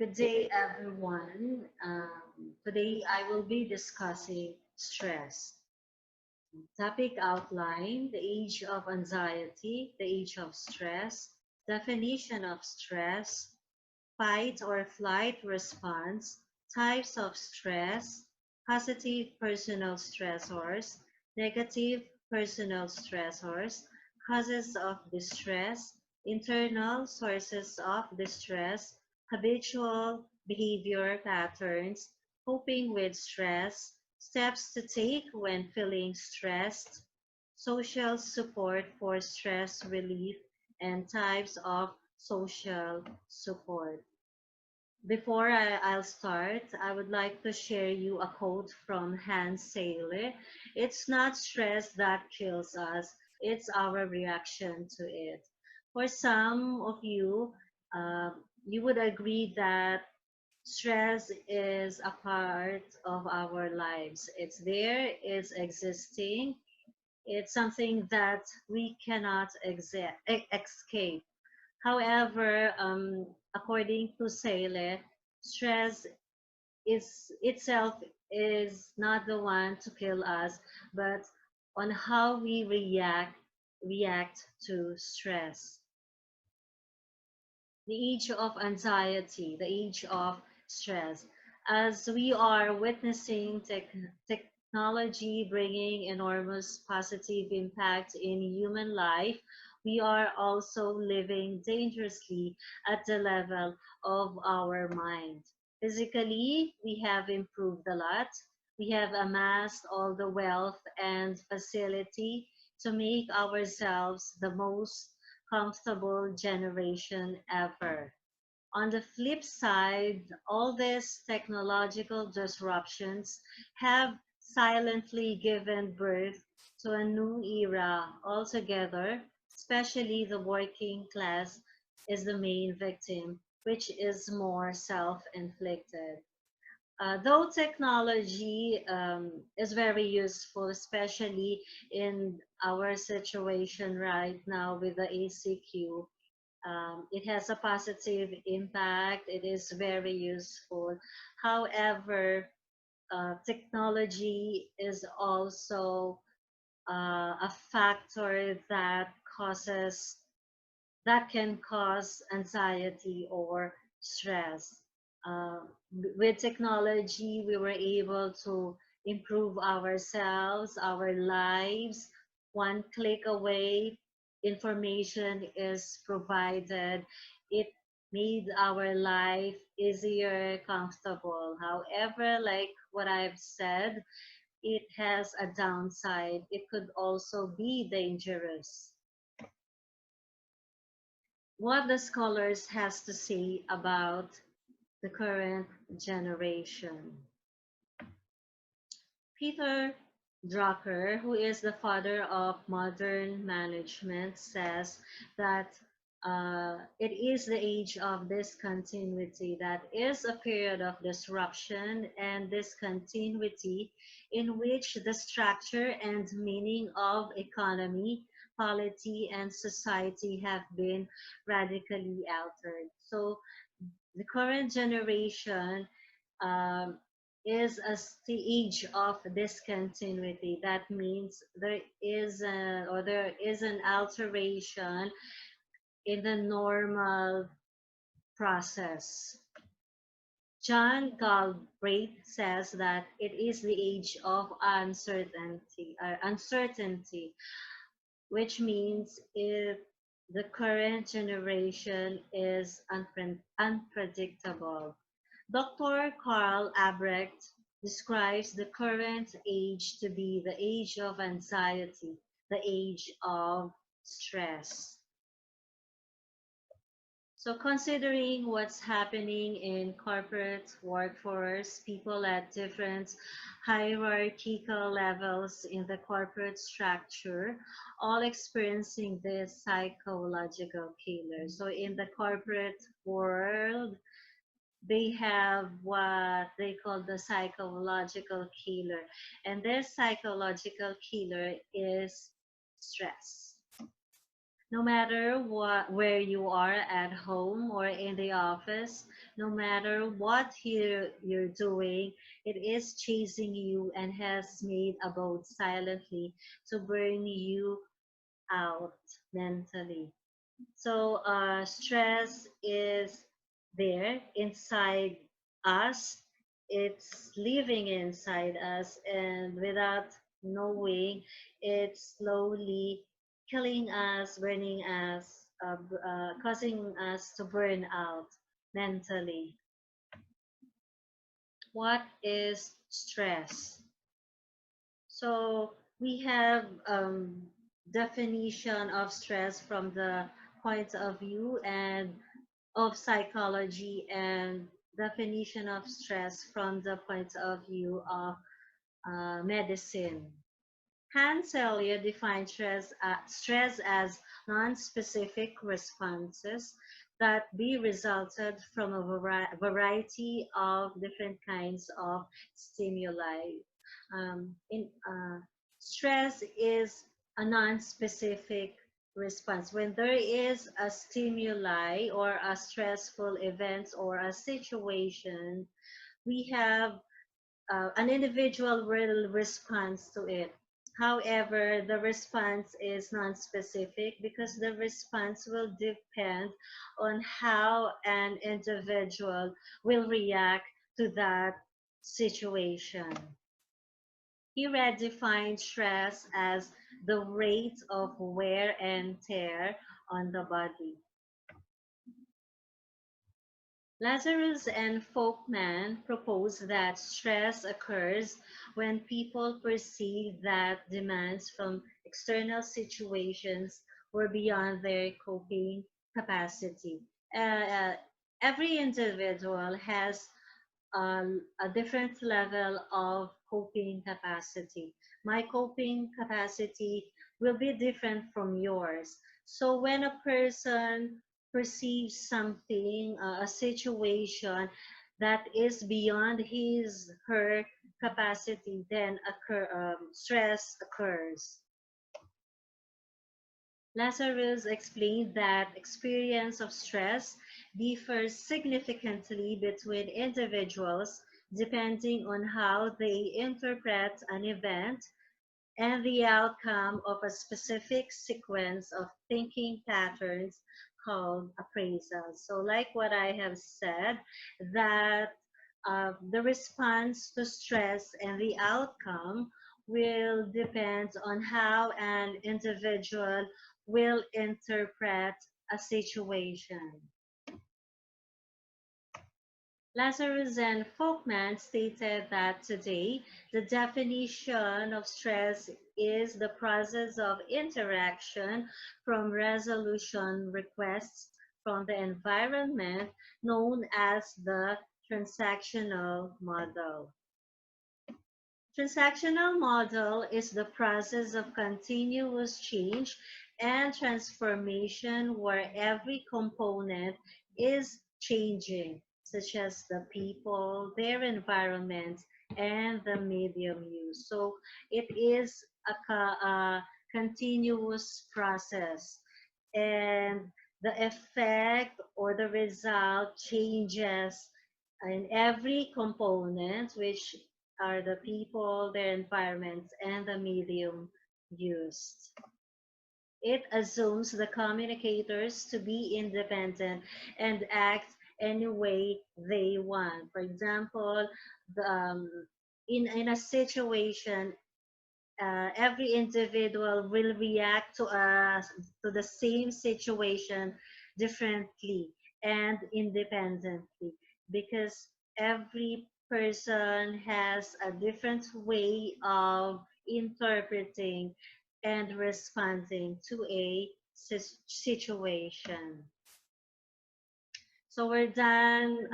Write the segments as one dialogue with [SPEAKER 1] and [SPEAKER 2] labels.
[SPEAKER 1] Good day, everyone. Today I will be discussing stress. Topic outline: the age of anxiety, the age of stress, definition of stress, fight or flight response, types of stress, positive personal stressors, negative personal stressors, causes of distress, internal sources of distress, habitual behavior patterns, coping with stress, steps to take when feeling stressed, social support for stress relief, and types of social support. Before I'll start, I would like to share you a quote from Hans Saylor. It's not stress that kills us, it's our reaction to it. For some of you, you would agree that stress is a part of our lives. It's there, it's existing, it's something that we cannot escape. However, according to Sale, stress is itself is not the one to kill us, but on how we react to stress. The age of anxiety, the age of stress. As we are witnessing technology bringing enormous positive impact in human life, we are also living dangerously at the level of our mind. Physically, we have improved a lot. We have amassed all the wealth and facility to make ourselves the most comfortable generation ever. On the flip side, all these technological disruptions have silently given birth to a new era altogether, especially the working class is the main victim, which is more self-inflicted. Though technology is very useful, especially in our situation right now with the ACQ, it has a positive impact. It is very useful. However, technology is also a factor causes that can cause anxiety or stress. Uh, with technology, we were able to improve ourselves, our lives. One click away, information is provided. It made our life easier, comfortable. However, like what I've said, it has a downside. It could also be dangerous. What the scholars has to say about the current generation. Peter Drucker, who is the father of modern management, says that it is the age of discontinuity, that is a period of disruption and discontinuity in which the structure and meaning of economy, polity, and society have been radically altered. So the current generation um, is a stage of discontinuity. That means there is an alteration in the normal process. John Galbraith says that it is the age of uncertainty, which means if the current generation is unpredictable. Dr. Carl Albrecht describes the current age to be the age of anxiety, the age of stress. So considering what's happening in corporate workforce, people at different hierarchical levels in the corporate structure, all experiencing this psychological killer. So in the corporate world, they have what they call the psychological killer. And this psychological killer is stress. No matter where you are at home or in the office, no matter what you're doing, it is chasing you and has made abode silently to burn you out mentally. So stress is there inside us. It's living inside us, and without knowing, it's slowly killing us, burning us, causing us to burn out mentally. What is stress? So we have definition of stress from the point of view and of psychology, and definition of stress from the point of view of medicine. Hans Selye defined stress as non-specific responses that be resulted from a variety of different kinds of stimuli. Stress is a non-specific response. When there is a stimuli or a stressful event or a situation, we have an individual will respond to it. However, the response is non-specific because the response will depend on how an individual will react to that situation. He redefined stress as the rate of wear and tear on the body. Lazarus and Folkman propose that stress occurs when people perceive that demands from external situations were beyond their coping capacity. Every individual has a different level of coping capacity. My coping capacity will be different from yours. So when a person perceives something, a situation that is beyond his her capacity, then stress occurs. Lazarus explained that experience of stress differs significantly between individuals depending on how they interpret an event and the outcome of a specific sequence of thinking patterns called appraisal. So, like what I have said, that the response to stress and the outcome will depend on how an individual will interpret a situation. Lazarus and Folkman stated that today the definition of stress is the process of interaction from resolution requests from the environment known as the transactional model. Transactional model is the process of continuous change and transformation where every component is changing, such as the people, their environment, and the medium used. So it is a continuous process, and the effect or the result changes in every component, which are the people, their environments, and the medium used. It assumes the communicators to be independent and act any way they want. For example, the, in a situation, every individual will react to the same situation differently and independently, because every person has a different way of interpreting and responding to a situation. So we're done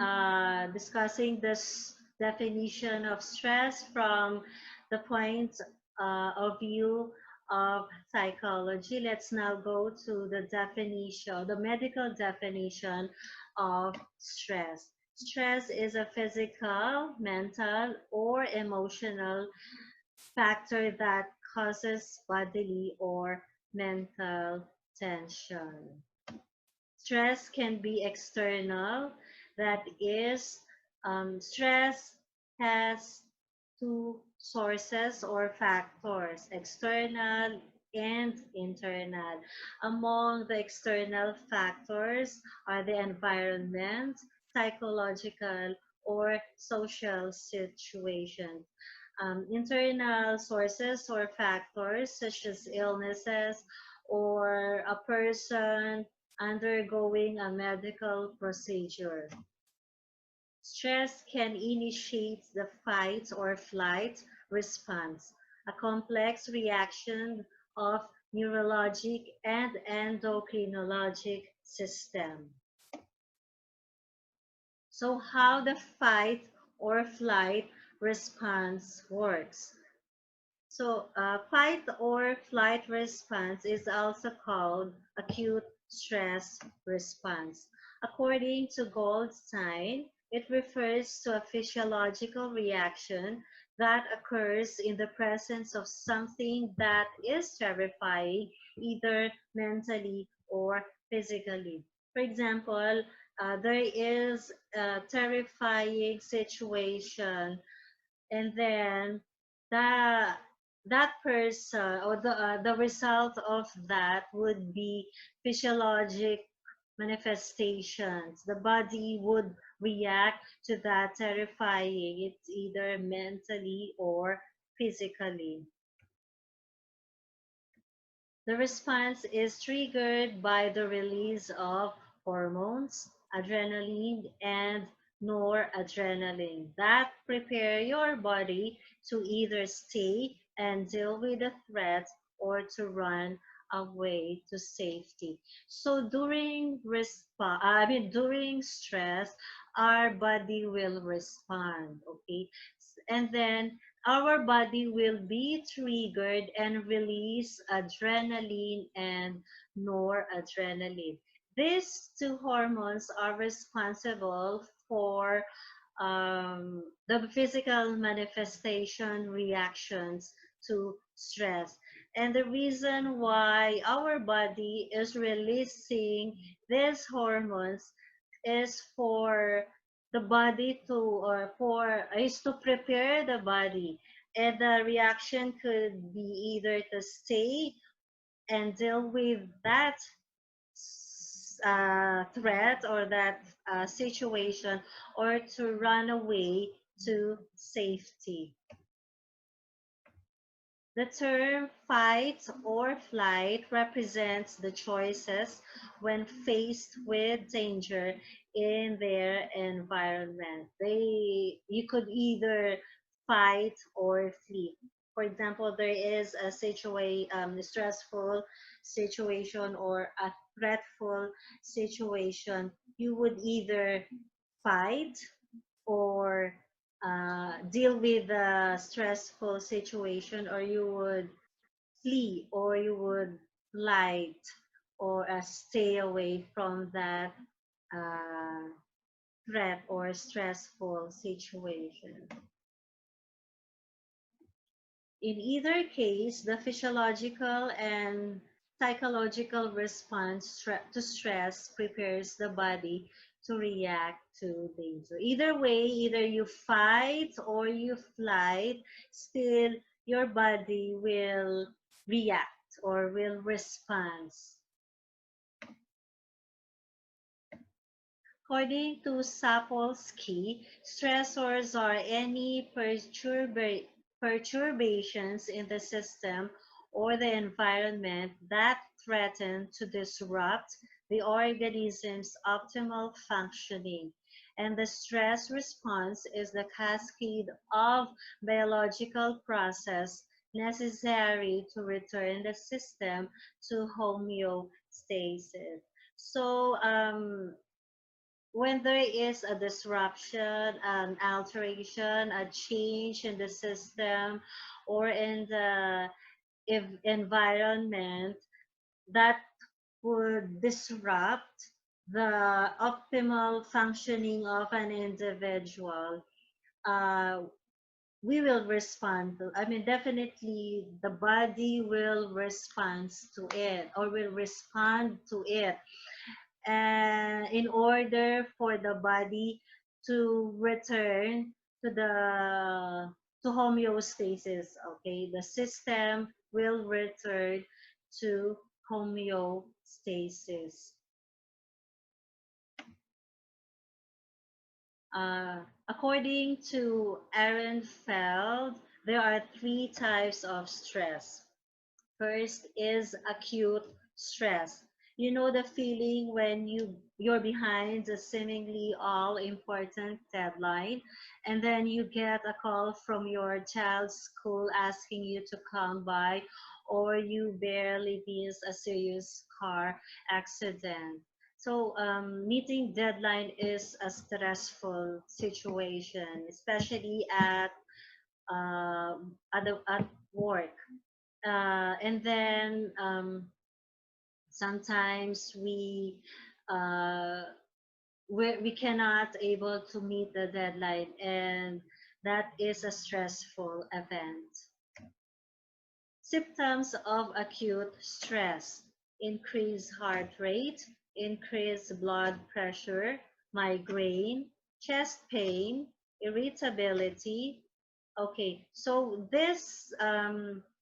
[SPEAKER 1] discussing this definition of stress from the point of view of psychology. Let's now go to the definition, the medical definition of stress. Stress is a physical, mental, or emotional factor that causes bodily or mental tension. Stress can be external, that is, stress has two sources or factors, external and internal. Among the external factors are the environment, psychological, or social situations. Internal sources or factors such as illnesses or a person undergoing a medical procedure. Stress can initiate the fight or flight response, a complex reaction of neurologic and endocrinologic system. So how the fight or flight response works. So, fight or flight response is also called acute stress response. According to Goldstein, it refers to a physiological reaction that occurs in the presence of something that is terrifying, either mentally or physically. For example, there is a terrifying situation, and then that that person or the result of that would be physiologic manifestations. The body would react to that terrifying. It's either mentally or physically. The response is triggered by the release of hormones, adrenaline, and noradrenaline that prepare your body to either stay and deal with the threat or to run away to safety. So during stress, our body will respond, okay? And then our body will be triggered and release adrenaline and noradrenaline. These two hormones are responsible for the physical manifestation reactions to stress. And the reason why our body is releasing these hormones is for the body to or for is to prepare the body, and the reaction could be either to stay and deal with that threat or that situation, or to run away to safety. The term fight or flight represents the choices when faced with danger in their environment. You could either fight or flee. For example, there is a stressful situation or a threatful situation. You would either fight or deal with a stressful situation, or you would flee, or you would flight, or stay away from that uh, threat or stressful situation. In either case, the physiological and psychological response to stress prepares the body to react to danger. Either way, either you fight or you flight, still your body will react or will respond. According to Sapolsky, stressors are any perturbations in the system or the environment that threaten to disrupt the organism's optimal functioning. And the stress response is the cascade of biological process necessary to return the system to homeostasis. So, when there is a disruption, an alteration, a change in the system or in the environment that would disrupt the optimal functioning of an individual, uh, we will respond to, I mean, definitely the body will respond to it or will respond to it. And in order for the body to return to the to homeostasis, okay, the system will return to homeostasis. According to Ehrenfeld, there are three types of stress. First is acute stress. You know the feeling when you're behind a seemingly all important deadline, and then you get a call from your child's school asking you to come by, or you barely miss a serious car accident. So meeting deadline is a stressful situation, especially at work. And then sometimes uh, we cannot able to meet the deadline, and that is a stressful event. Symptoms of acute stress: increased heart rate, increased blood pressure, migraine, chest pain, irritability. Okay, so these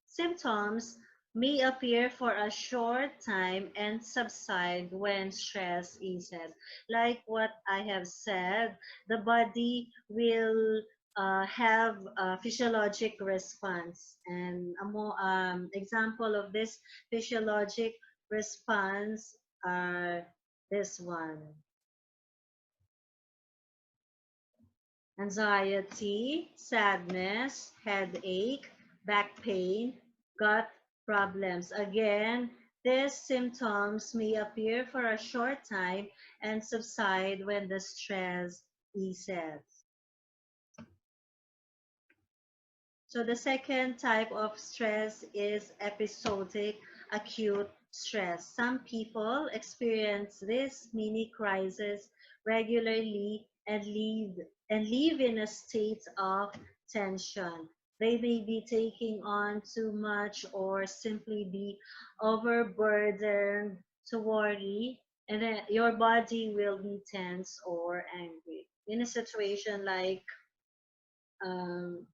[SPEAKER 1] symptoms may appear for a short time and subside when stress eases. Like what I have said, the body will have a physiologic response. And a more example of this physiologic response are this one: anxiety, sadness, headache, back pain, gut problems. Again, these symptoms may appear for a short time and subside when the stress eases. So the second type of stress is episodic acute stress. Some people experience this mini crisis regularly and live in a state of tension. They may be taking on too much or simply be overburdened to worry, and then your body will be tense or angry. In a situation like um,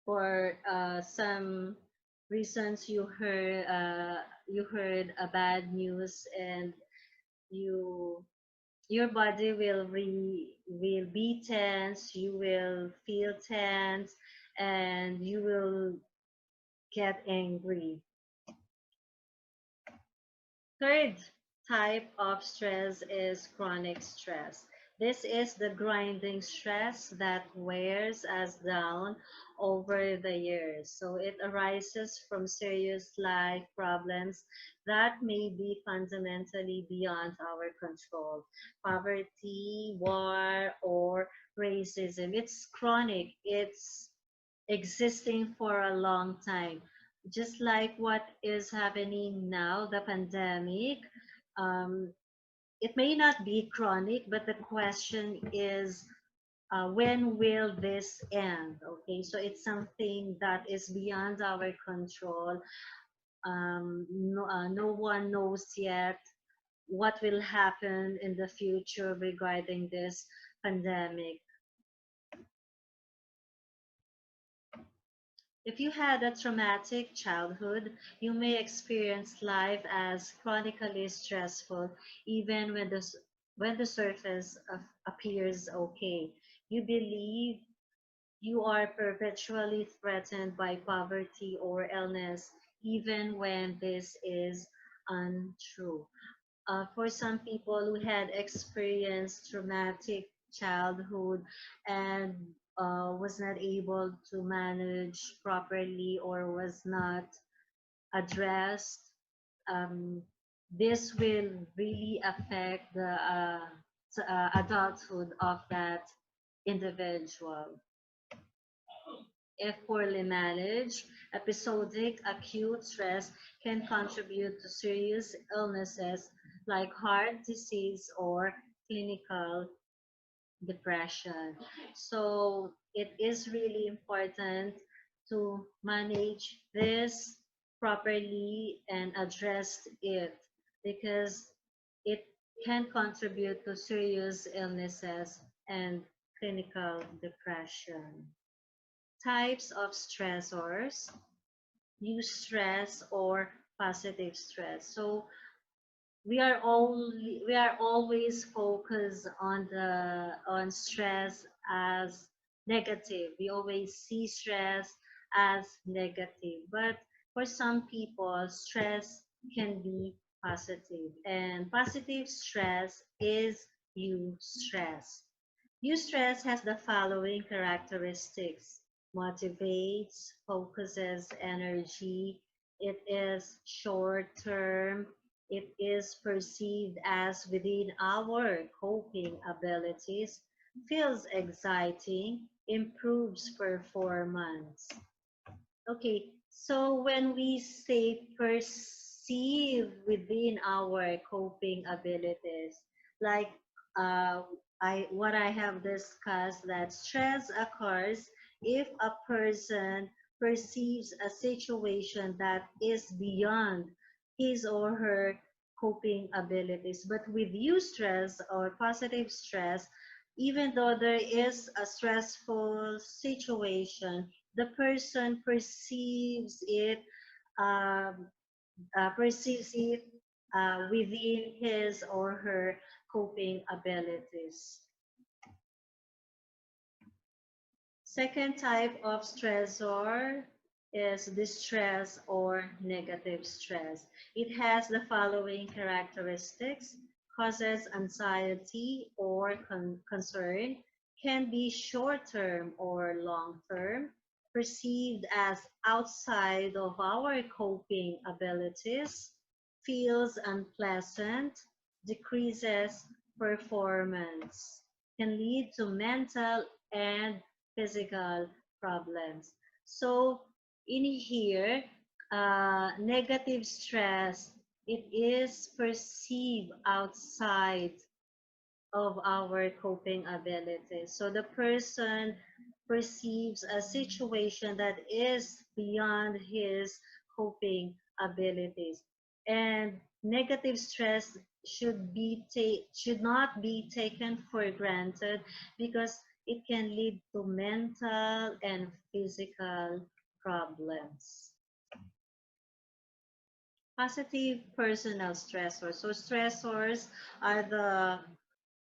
[SPEAKER 1] for some reasons you heard a bad news, and you your body will be tense, you will feel tense, and you will get angry. Third type of stress is chronic stress. This is the grinding stress that wears us down over the years. So it arises from serious life problems that may be fundamentally beyond our control. Poverty, war, or racism. It's chronic. It's existing for a long time, just like what is happening now, the pandemic. um, it may not be chronic, but the question is, when will this end? Okay, so it's something that is beyond our control. No one knows yet what will happen in the future regarding this pandemic. If you had a traumatic childhood, you may experience life as chronically stressful even when the surface appears okay. You believe you are perpetually threatened by poverty or illness even when this is untrue. For some people who had experienced traumatic childhood and was not able to manage properly or was not addressed, um, this will really affect the adulthood of that individual. If poorly managed, episodic acute stress can contribute to serious illnesses like heart disease or clinical depression. So it is really important to manage this properly and address it because it can contribute to serious illnesses and clinical depression. Types of stressors: eustress or positive stress. So we are always focused on stress as negative. We always see stress as negative, but for some people stress can be positive, and positive stress is eustress. Eustress has the following characteristics: motivates, focuses energy, it is short term, it is perceived as within our coping abilities, feels exciting, improves performance. Okay, so when we say perceive within our coping abilities, like uh, what I have discussed, that stress occurs if a person perceives a situation that is beyond his or her coping abilities. But with eustress or positive stress, even though there is a stressful situation, the person um, perceives it within his or her coping abilities. Second type of stressor is distress or negative stress. It has the following characteristics: causes anxiety or concern, can be short term or long term, perceived as outside of our coping abilities, feels unpleasant, decreases performance, can lead to mental and physical problems. So in here, negative stress, it is perceived outside of our coping abilities. So the person perceives a situation that is beyond his coping abilities. And negative stress should not be taken for granted because it can lead to mental and physical problems. Positive personal stressors. So stressors are the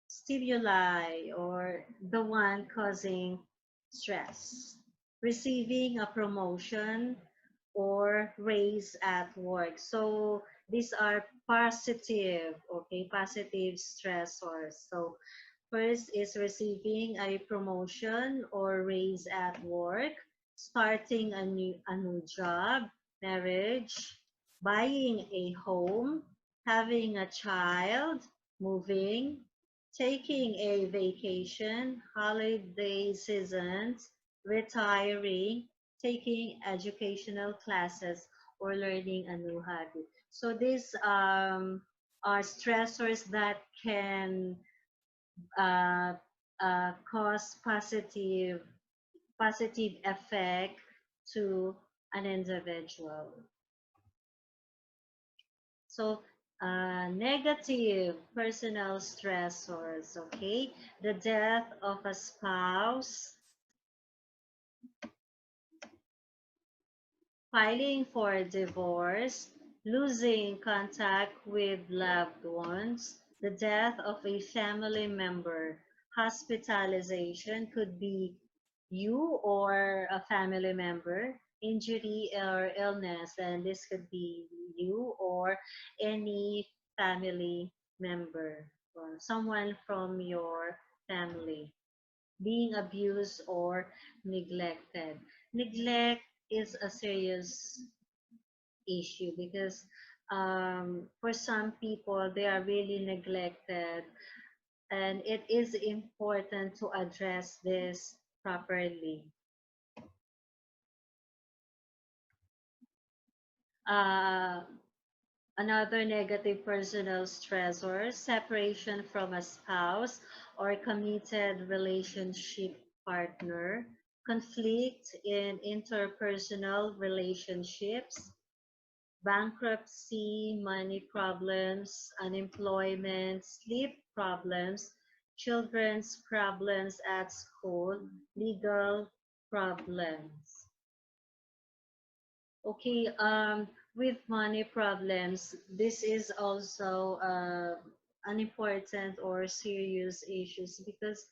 [SPEAKER 1] stimuli or the one causing stress. Receiving a promotion or raise at work. So these are positive, okay, positive stressors. So first is receiving a promotion or raise at work, starting a new job, marriage, buying a home, having a child, moving, taking a vacation, holiday seasons, retiring, taking educational classes, or learning a new hobby. So these are stressors that can uh, cause positive effect to an individual. So negative personal stressors, okay? The death of a spouse, filing for divorce, losing contact with loved ones, the death of a family member, hospitalization could be you or a family member, injury or illness, and this could be you or any family member or someone from your family, being abused or neglected. Neglect is a serious issue because for some people they are really neglected, and it is important to address this properly. Uh, Another negative personal stressor, separation from a spouse or committed relationship partner, conflict in interpersonal relationships, bankruptcy, money problems, unemployment, sleep problems, children's problems at school, legal problems. Okay, with money problems, this is also an important or serious issues because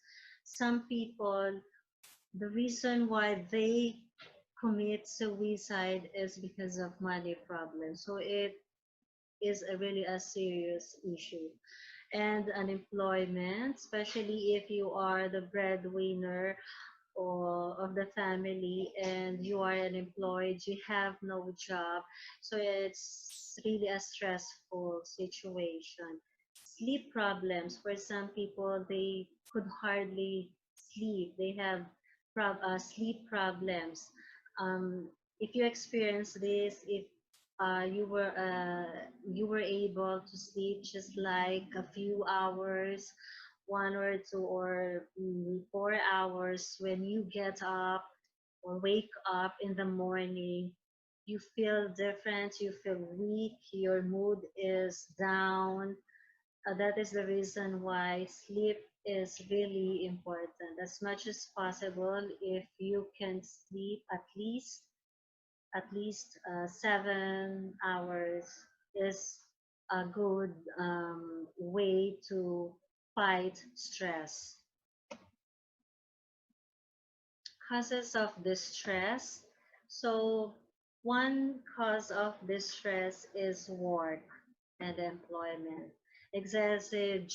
[SPEAKER 1] some people, the reason why they commit suicide is because of money problems. So it is really a serious issue. And unemployment, especially if you are the breadwinner or of the family and you are unemployed, you have no job, so it's really a stressful situation. Sleep problems, for some people they could hardly sleep, they have sleep problems. If you experience this, if you were able to sleep just like a few hours, 1 or 2 or 4 hours, when you get up or wake up in the morning, you feel different, you feel weak, your mood is down. That is the reason why sleep is really important. As much as possible, if you can sleep at least 7 hours is a good way to fight stress. Causes of distress. So one cause of distress is work and employment. Excessive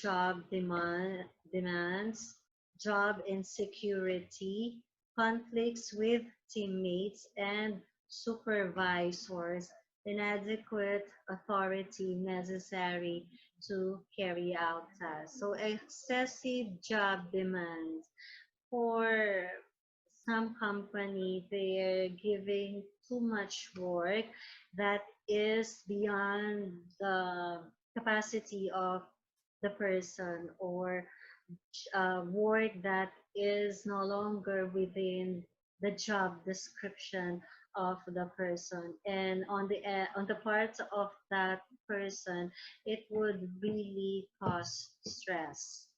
[SPEAKER 1] demands, job insecurity, conflicts with teammates and supervisors, inadequate authority necessary to carry out tasks. So excessive job demands for some company, they're giving too much work that is beyond the capacity of the person, or work that is no longer within the job description of the person, and on the part of that person it would really cause stress.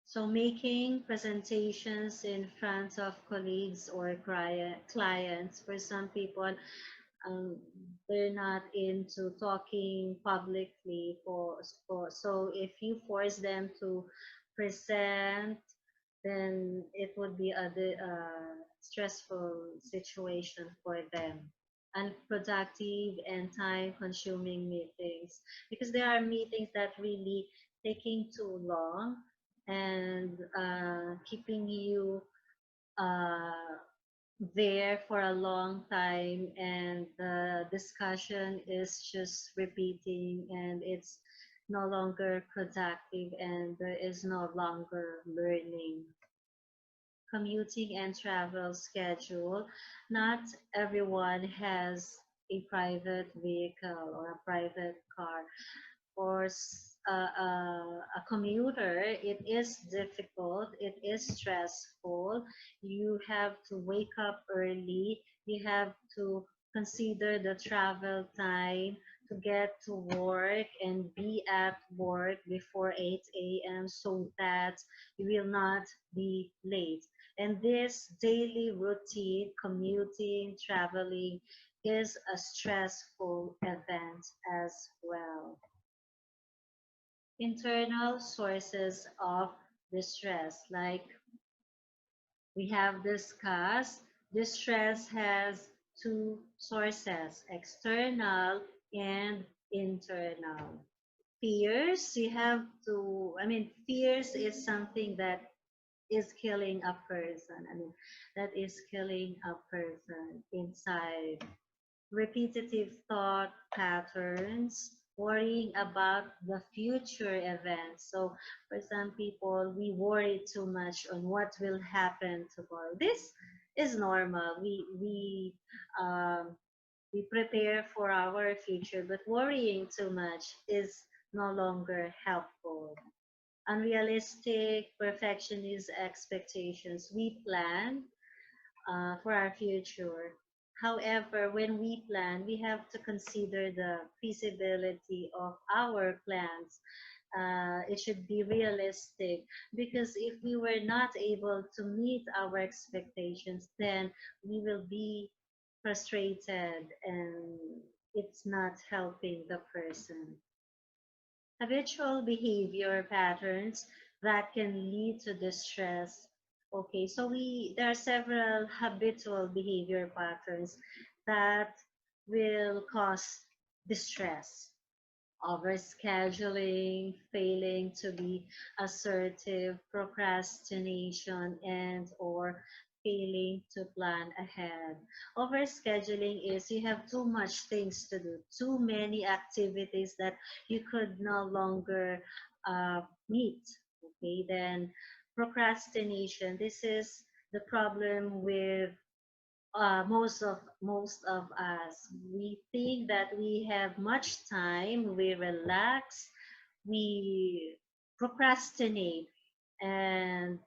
[SPEAKER 1] So making presentations in front of colleagues or clients, for some people, um, they're not into talking publicly. So if you force them to present, then it would be a stressful situation for them. Unproductive and time-consuming meetings, because there are meetings that really taking too long and keeping you uh, there for a long time, and the discussion is just repeating and it's no longer productive and there is no longer learning. Commuting and travel schedule. Not everyone has a private vehicle or a private car. For a commuter, it is difficult, it is stressful. You have to wake up early, you have to consider the travel time to get to work and be at work before 8 a.m. so that you will not be late. And this daily routine, commuting, traveling, is a stressful event as well. Internal sources of distress, like we have discussed, distress has two sources, external and internal. Fears, you have to, I mean, fears is something that is killing a person. I mean, that is killing a person inside. Repetitive thought patterns, worrying about the future events. So for some people, we worry too much on what will happen tomorrow. This is normal. We prepare for our future, but worrying too much is no longer helpful. Unrealistic, perfectionist expectations. We plan for our future. However, when we plan, we have to consider the feasibility of our plans. It should be realistic, because if we were not able to meet our expectations, then we will be frustrated and it's not helping the person. Habitual behavior patterns that can lead to distress. Okay, so there are several habitual behavior patterns that will cause distress. Overscheduling, failing to be assertive, procrastination, and or failing to plan ahead. Overscheduling is you have too much things to do, too many activities that you could no longer meet. Okay, then procrastination. This is the problem with most of us. We think that we have much time, we relax, we procrastinate, and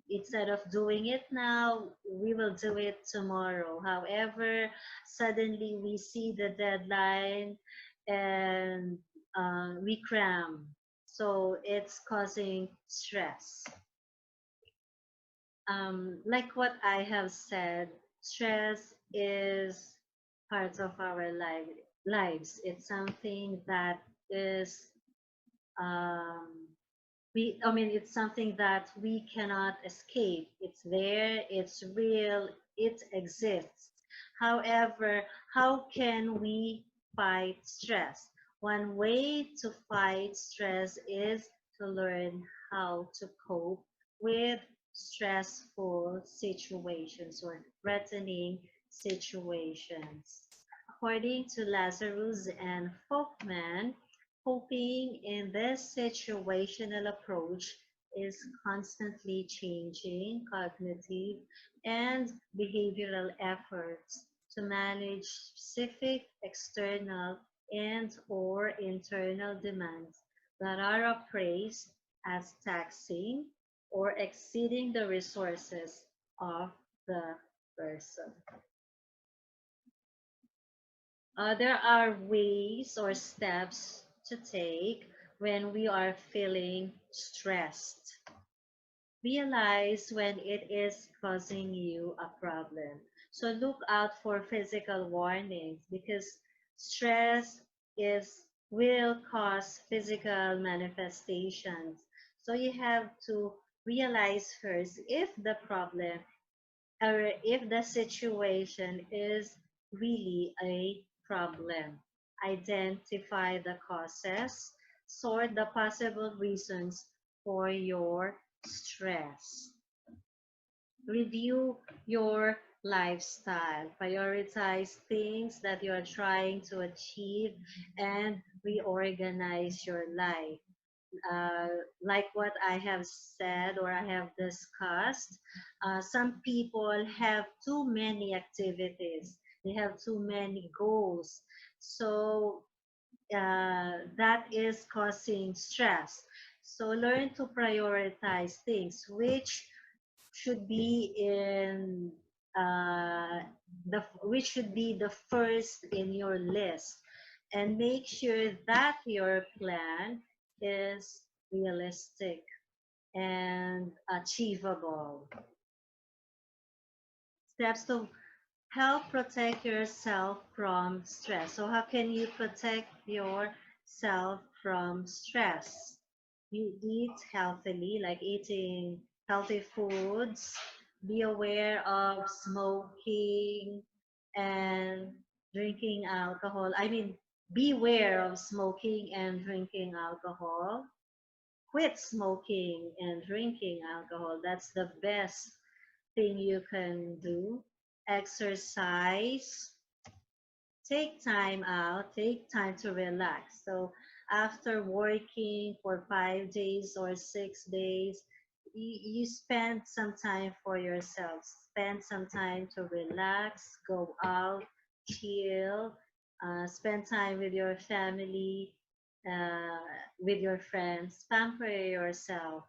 [SPEAKER 1] instead of doing it now, we will do it tomorrow. However, suddenly we see the deadline and we cram, so it's causing stress. Like what I have said, stress is part of our lives. It's something that is, it's something that we cannot escape. It's there, it's real, it exists. However, how can we fight stress? One way to fight stress is to learn how to cope with stressful situations or threatening situations. According to Lazarus and Folkman, coping in this situational approach is constantly changing cognitive and behavioral efforts to manage specific external and or internal demands that are appraised as taxing or exceeding the resources of the person. There are ways or steps to take when we are feeling stressed. Realize when it is causing you a problem. So look out for physical warnings, because stress is will cause physical manifestations. So you have to realize first if the problem or if the situation is really a problem. Identify the causes, sort the possible reasons for your stress. Review your lifestyle. Prioritize things that you are trying to achieve and reorganize your life. uh, like what I have said or I have discussed, some people have too many activities, they have too many goals. So that is causing stress. So learn to prioritize things which should be in which should be the first in your list, and make sure that your plan is realistic and achievable. Steps to help protect yourself from stress. So how can you protect yourself from stress? You eat healthily, like eating healthy foods. Be aware of smoking and drinking alcohol. Beware of smoking and drinking alcohol. Quit smoking and drinking alcohol. That's the best thing you can do. Exercise, take time out, take time to relax. So after working for 5 days or 6 days, you spend some time for yourself. Spend some time to relax, go out, chill, spend time with your family, uh, with your friends. Pamper yourself.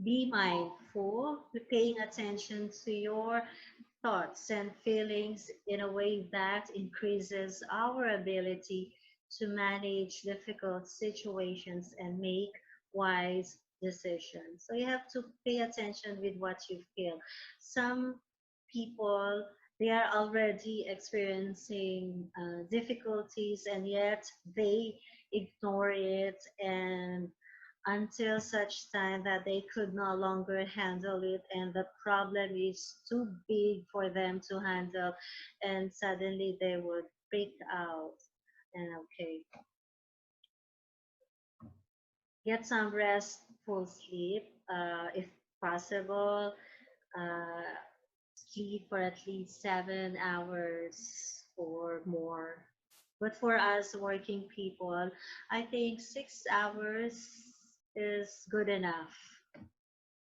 [SPEAKER 1] Be mindful, paying attention to your thoughts and feelings in a way that increases our ability to manage difficult situations and make wise decisions. So you have to pay attention with what you feel. Some people, they are already experiencing difficulties, and yet they ignore it, and until such time that they could no longer handle it and the problem is too big for them to handle, and suddenly they would freak out. And okay, get some restful sleep, if possible. uh, Sleep for at least 7 hours or more. But for us working people, I think 6 hours is good enough.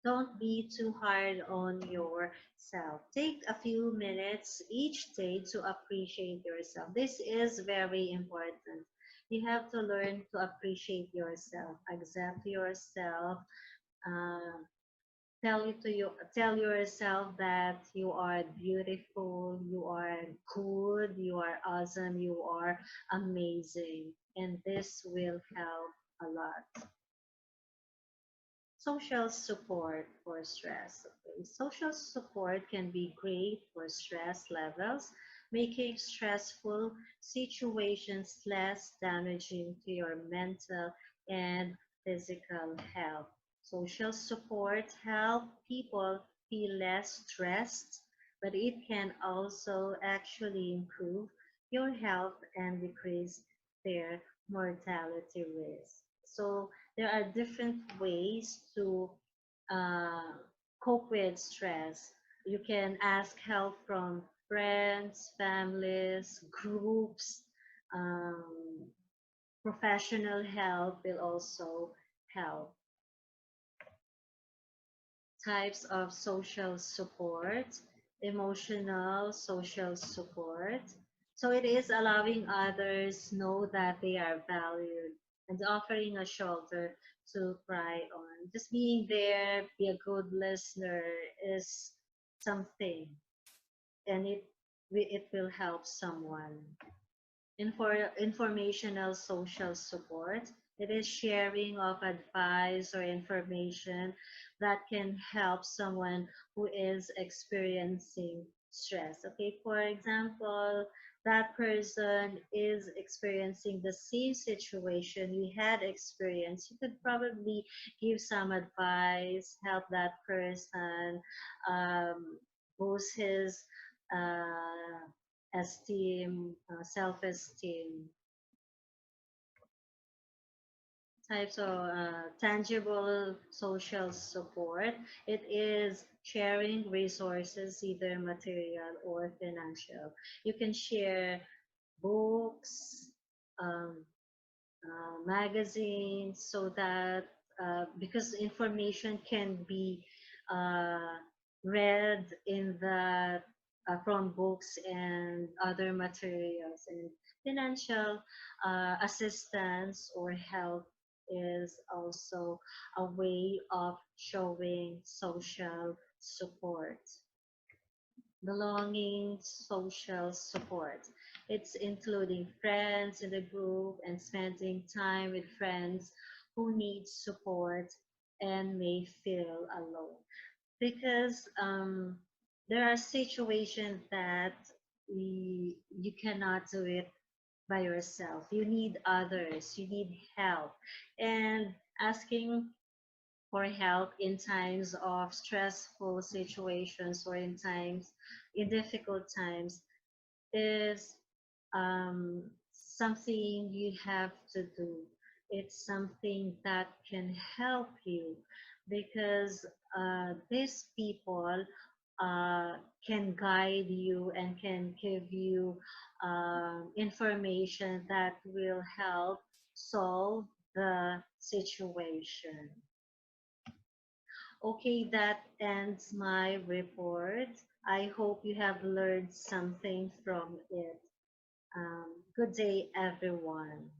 [SPEAKER 1] Don't be too hard on yourself. Take a few minutes each day to appreciate yourself. This is very important. You have to learn to appreciate yourself, accept yourself, uh, tell yourself that you are beautiful, you are good, you are awesome, you are amazing, and this will help a lot. Social support for stress. Okay. Social support can be great for stress levels, making stressful situations less damaging to your mental and physical health. Social support help people feel less stressed, but it can also actually improve your health and decrease their mortality risk. So there are different ways to uh, cope with stress. You can ask help from friends, families, groups. Um, Professional help will also help. Types of social support: emotional social support. So it is allowing others know that they are valued and offering a shoulder to cry on. Just being there, be a good listener is something, and it will help someone. Informational social support. It is sharing of advice or information that can help someone who is experiencing stress. Okay, for example, that person is experiencing the same situation you had experienced. You could probably give some advice, help that person boost his uh, esteem, self-esteem. Types of tangible social support. It is sharing resources, either material or financial. You can share books, um, magazines, so that because information can be uh, read in the from books and other materials, and financial assistance or help is also a way of showing social support. Belonging, social support. It's including friends in the group and spending time with friends who need support and may feel alone. Because there are situations that you cannot do it by yourself. You need others, you need help. And asking for help in times of stressful situations or in difficult times is something you have to do. It's something that can help you, because these people uh, can guide you and can give you information that will help solve the situation. Okay, that ends my report. I hope you have learned something from it. Good day, everyone.